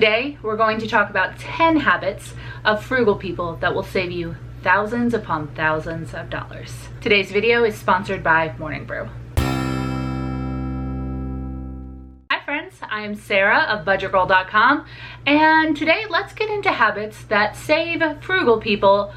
Today, we're going to talk about 10 habits of frugal people that will save you thousands upon thousands of dollars. Today's video is sponsored by Morning Brew. Hi friends, I am Sarah of budgetgirl.com, and today let's get into habits that save frugal people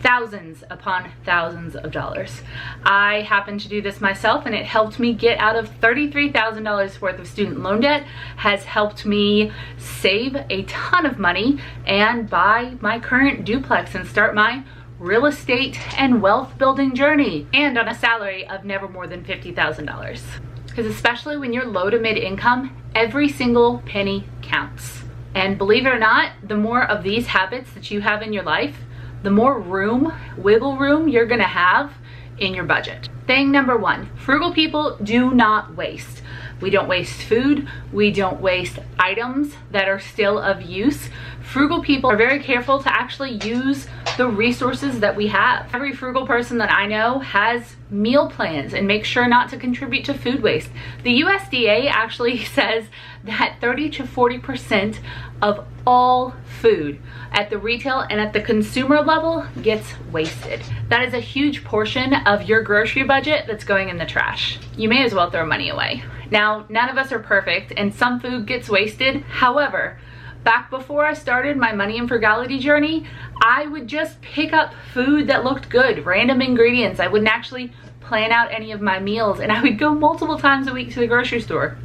thousands upon thousands of dollars. I happen to do this myself, and it helped me get out of $33,000 worth of student loan debt, has helped me save a ton of money and buy my current duplex and start my real estate and wealth building journey, and on a salary of never more than $50,000. Because especially when you're low to mid income, every single penny counts. And believe it or not, the more of these habits that you have in your life, the more wiggle room you're gonna have in your budget. Thing number one, frugal people do not waste. We don't waste food. We don't waste items that are still of use. Frugal people are very careful to actually use the resources that we have. Every frugal person that I know has meal plans and makes sure not to contribute to food waste. The USDA actually says that 30 to 40% of all food at the retail and at the consumer level gets wasted. That is a huge portion of your grocery budget that's going in the trash. You may as well throw money away. Now, none of us are perfect and some food gets wasted. However, back before I started my money and frugality journey, I would just pick up food that looked good, random ingredients. I wouldn't actually plan out any of my meals, and I would go multiple times a week to the grocery store.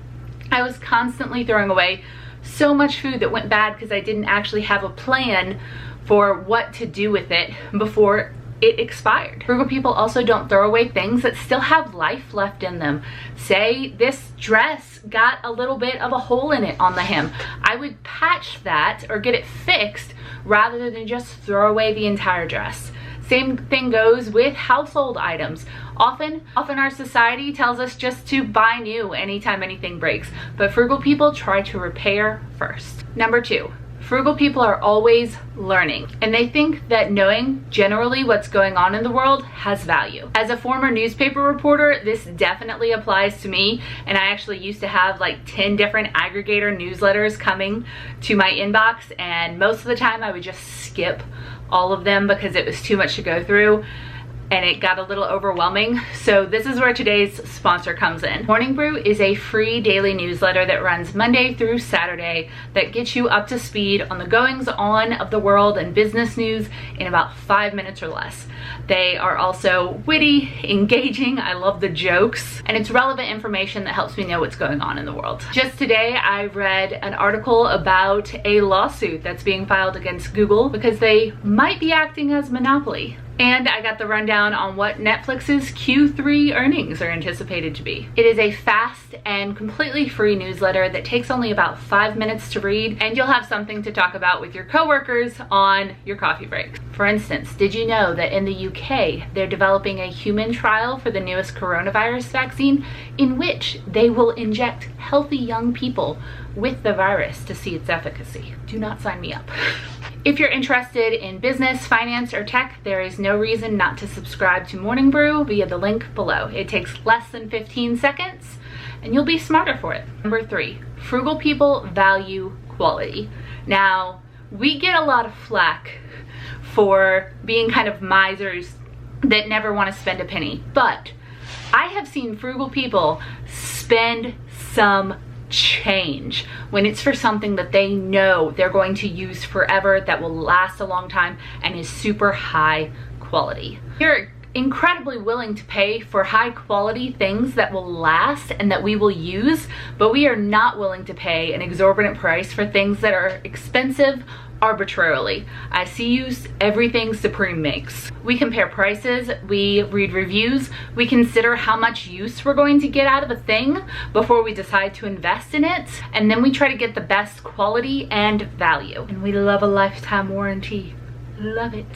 I was constantly throwing away so much food that went bad because I didn't actually have a plan for what to do with it before it expired. Frugal people also don't throw away things that still have life left in them. Say this dress got a little bit of a hole in it on the hem. I would patch that or get it fixed rather than just throw away the entire dress. Same thing goes with household items. Often our society tells us just to buy new anytime anything breaks, but frugal people try to repair first. Number two, frugal people are always learning, and they think that knowing generally what's going on in the world has value. As a former newspaper reporter, this definitely applies to me, and I actually used to have like 10 different aggregator newsletters coming to my inbox, and most of the time I would just skip all of them because it was too much to go through and it got a little overwhelming. So this is where today's sponsor comes in. Morning Brew is a free daily newsletter that runs Monday through Saturday that gets you up to speed on the goings on of the world and business news in about 5 minutes or less. They are also witty, engaging, I love the jokes, and it's relevant information that helps me know what's going on in the world. Just today, I read an article about a lawsuit that's being filed against Google because they might be acting as monopoly. And I got the rundown on what Netflix's Q3 earnings are anticipated to be. It is a fast and completely free newsletter that takes only about 5 minutes to read, and you'll have something to talk about with your coworkers on your coffee break. For instance, did you know that in the UK, they're developing a human trial for the newest coronavirus vaccine in which they will inject healthy young people with the virus to see its efficacy? Do not sign me up. If you're interested in business, finance, or tech, there is no reason not to subscribe to Morning Brew via the link below. It takes less than 15 seconds, and you'll be smarter for it. Number three, frugal people value quality. Now, we get a lot of flack for being kind of misers that never want to spend a penny, but I have seen frugal people spend some change when it's for something that they know they're going to use forever, that will last a long time and is super high quality. You're incredibly willing to pay for high quality things that will last and that we will use, but we are not willing to pay an exorbitant price for things that are expensive arbitrarily. I see you everything Supreme makes. We compare prices, we read reviews, we consider how much use we're going to get out of a thing before we decide to invest in it, and then we try to get the best quality and value. And we love a lifetime warranty. Love it.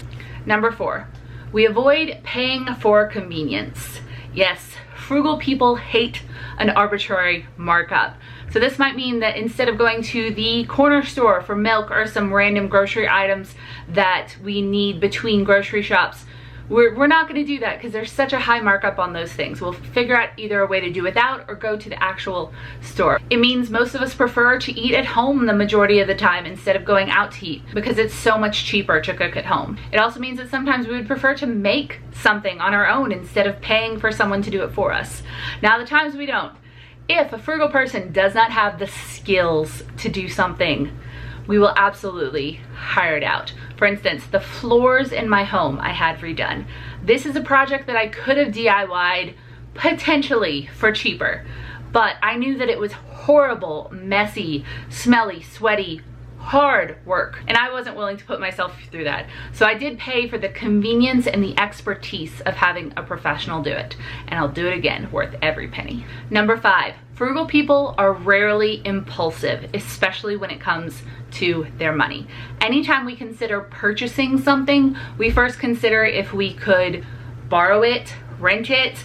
Number four, we avoid paying for convenience. Yes, frugal people hate an arbitrary markup. So this might mean that instead of going to the corner store for milk or some random grocery items that we need between grocery shops, We're not going to do that because there's such a high markup on those things. We'll figure out either a way to do without or go to the actual store. It means most of us prefer to eat at home the majority of the time instead of going out to eat because it's so much cheaper to cook at home. It also means that sometimes we would prefer to make something on our own instead of paying for someone to do it for us. Now, the times we don't. If a frugal person does not have the skills to do something, we will absolutely hire it out. For instance, the floors in my home I had redone. This is a project that I could have DIY'd potentially for cheaper, but I knew that it was horrible, messy, smelly, sweaty, hard work, and I wasn't willing to put myself through that. So I did pay for the convenience and the expertise of having a professional do it, and I'll do it again, worth every penny. Number 5, frugal people are rarely impulsive, especially when it comes to their money. Anytime we consider purchasing something, we first consider if we could borrow it, rent it,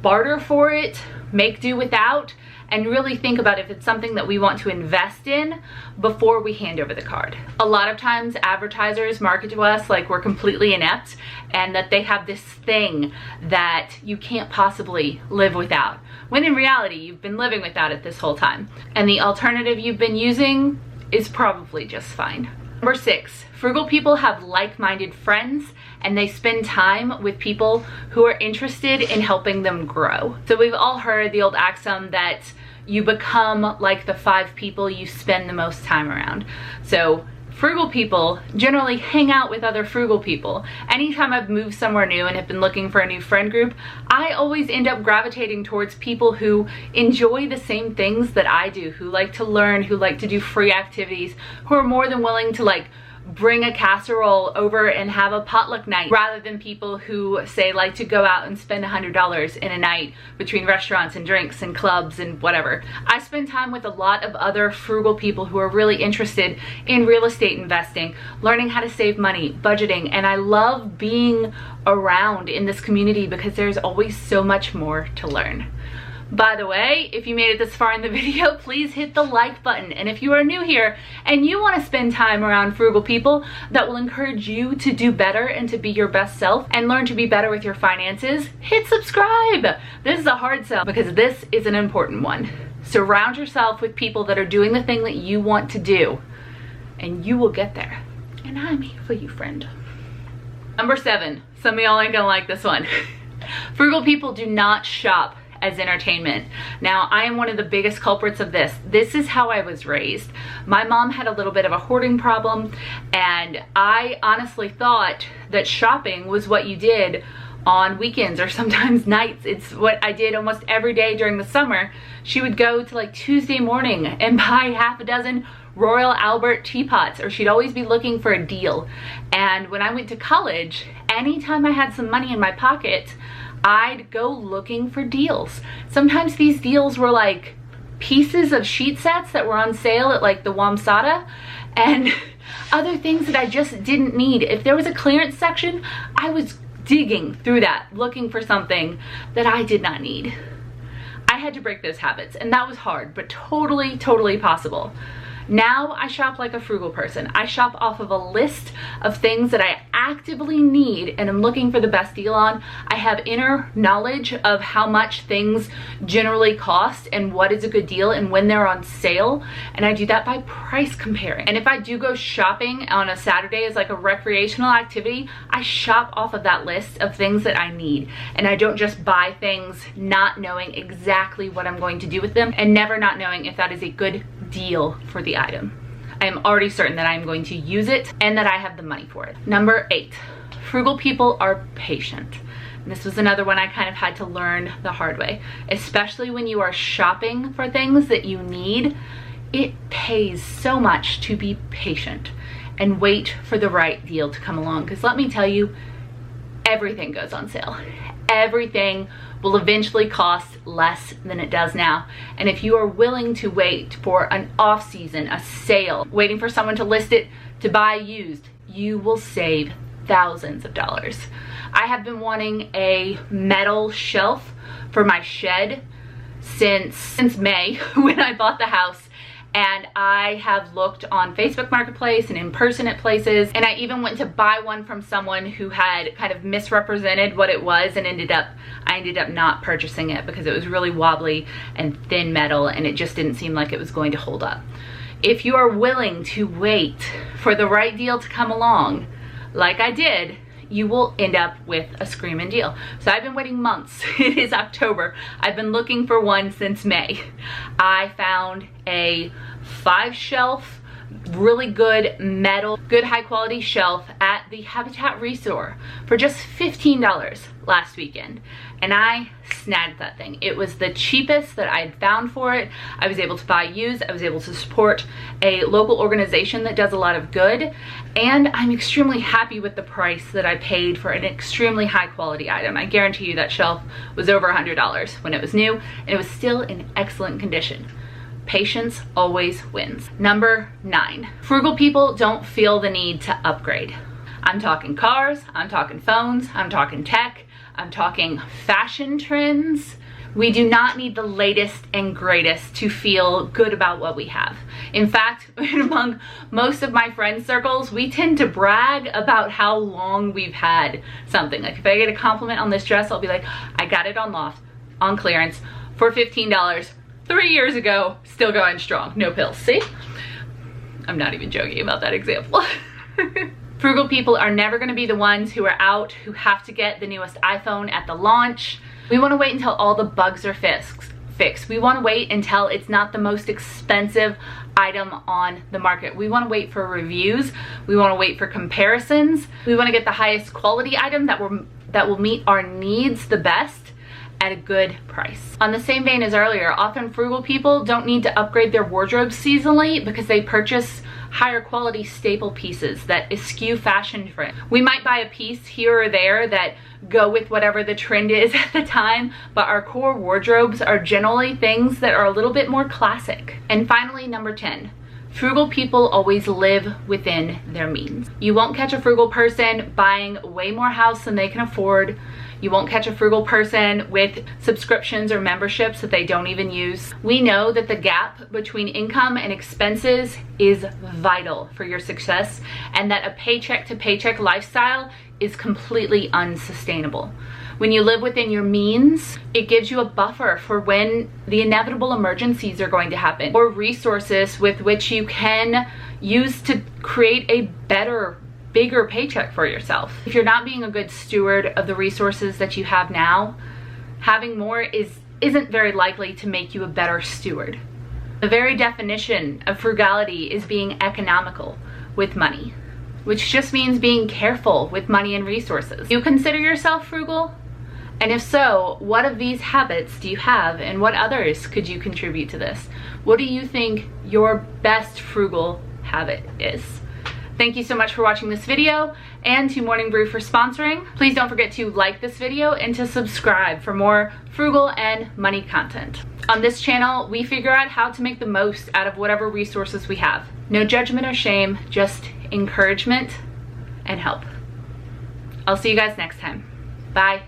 barter for it, make do without, and really think about if it's something that we want to invest in before we hand over the card. A lot of times advertisers market to us like we're completely inept and that they have this thing that you can't possibly live without, when in reality you've been living without it this whole time, and the alternative you've been using is probably just fine. Number 6, frugal people have like-minded friends and they spend time with people who are interested in helping them grow. So we've all heard the old axiom that you become like the 5 people you spend the most time around. So frugal people generally hang out with other frugal people. Anytime I've moved somewhere new and have been looking for a new friend group, I always end up gravitating towards people who enjoy the same things that I do, who like to learn, who like to do free activities, who are more than willing to like bring a casserole over and have a potluck night, rather than people who say like to go out and spend $100 in a night between restaurants and drinks and clubs and whatever. I spend time with a lot of other frugal people who are really interested in real estate investing, learning how to save money, budgeting, and I love being around in this community because there's always so much more to learn. By the way, if you made it this far in the video, please hit the like button. And if you are new here and you want to spend time around frugal people that will encourage you to do better and to be your best self and learn to be better with your finances, hit subscribe. This is a hard sell because this is an important one. Surround yourself with people that are doing the thing that you want to do and you will get there. And I'm here for you, friend. Number 7, some of y'all ain't gonna like this one. Frugal people do not shop as entertainment. Now, I am one of the biggest culprits of this. This is how I was raised. My mom had a little bit of a hoarding problem, and I honestly thought that shopping was what you did on weekends or sometimes nights. It's what I did almost every day during the summer. She would go to like Tuesday morning and buy half a dozen Royal Albert teapots, or she'd always be looking for a deal. And when I went to college, anytime I had some money in my pocket, I'd go looking for deals. Sometimes these deals were like pieces of sheet sets that were on sale at like the Wamsata and other things that I just didn't need. If there was a clearance section, I was digging through that, looking for something that I did not need. I had to break those habits, and that was hard, but totally possible. Now I shop like a frugal person. I shop off of a list of things that I actively need and I'm looking for the best deal on. I have inner knowledge of how much things generally cost and what is a good deal and when they're on sale, and I do that by price comparing. And if I do go shopping on a Saturday as like a recreational activity, I shop off of that list of things that I need, and I don't just buy things not knowing exactly what I'm going to do with them and never not knowing if that is a good deal for the item. I am already certain that I am going to use it and that I have the money for it. Number 8, frugal people are patient. And this was another one I kind of had to learn the hard way, especially when you are shopping for things that you need. It pays so much to be patient and wait for the right deal to come along, because let me tell you, everything goes on sale. Everything will eventually cost less than it does now. And if you are willing to wait for an off season, a sale, waiting for someone to list it to buy used, you will save thousands of dollars. I have been wanting a metal shelf for my shed since May when I bought the house, And I have looked on Facebook Marketplace and in person at places, and I even went to buy one from someone who had kind of misrepresented what it was, and I ended up not purchasing it because it was really wobbly and thin metal, and it just didn't seem like it was going to hold up. If you are willing to wait for the right deal to come along, like I did, you will end up with a screaming deal. So I've been waiting months. It is October. I've been looking for one since May. I found a 5-shelf, really good metal, good high quality shelf at the Habitat Resort for just $15 last weekend. And I snagged that thing. It was the cheapest that I had found for it. I was able to buy used. I was able to support a local organization that does a lot of good. And I'm extremely happy with the price that I paid for an extremely high quality item. I guarantee you that shelf was over $100 when it was new, and it was still in excellent condition. Patience always wins. Number 9, frugal people don't feel the need to upgrade. I'm talking cars, I'm talking phones, I'm talking tech, I'm talking fashion trends. We do not need the latest and greatest to feel good about what we have. In fact, among most of my friend circles, we tend to brag about how long we've had something. Like if I get a compliment on this dress, I'll be like, I got it on Loft, on clearance, for $15. 3 years ago, still going strong, no pills, see? I'm not even joking about that example. Frugal people are never gonna be the ones who are out, who have to get the newest iPhone at the launch. We wanna wait until all the bugs are fixed. We wanna wait until it's not the most expensive item on the market. We wanna wait for reviews. We wanna wait for comparisons. We wanna get the highest quality item that will meet our needs the best at a good price. On the same vein as earlier, often frugal people don't need to upgrade their wardrobes seasonally because they purchase higher quality staple pieces that eschew fashion trend. We might buy a piece here or there that go with whatever the trend is at the time, but our core wardrobes are generally things that are a little bit more classic. And finally, number 10. Frugal people always live within their means. You won't catch a frugal person buying way more house than they can afford. You won't catch a frugal person with subscriptions or memberships that they don't even use. We know that the gap between income and expenses is vital for your success, and that a paycheck to paycheck lifestyle is completely unsustainable. When you live within your means, it gives you a buffer for when the inevitable emergencies are going to happen, or resources with which you can use to create a better, bigger paycheck for yourself. If you're not being a good steward of the resources that you have now, having more isn't very likely to make you a better steward. The very definition of frugality is being economical with money, which just means being careful with money and resources. Do you consider yourself frugal? And if so, what of these habits do you have, and what others could you contribute to this? What do you think your best frugal habit is? Thank you so much for watching this video, and to Morning Brew for sponsoring. Please don't forget to like this video and to subscribe for more frugal and money content. On this channel, we figure out how to make the most out of whatever resources we have. No judgment or shame, just encouragement and help. I'll see you guys next time. Bye.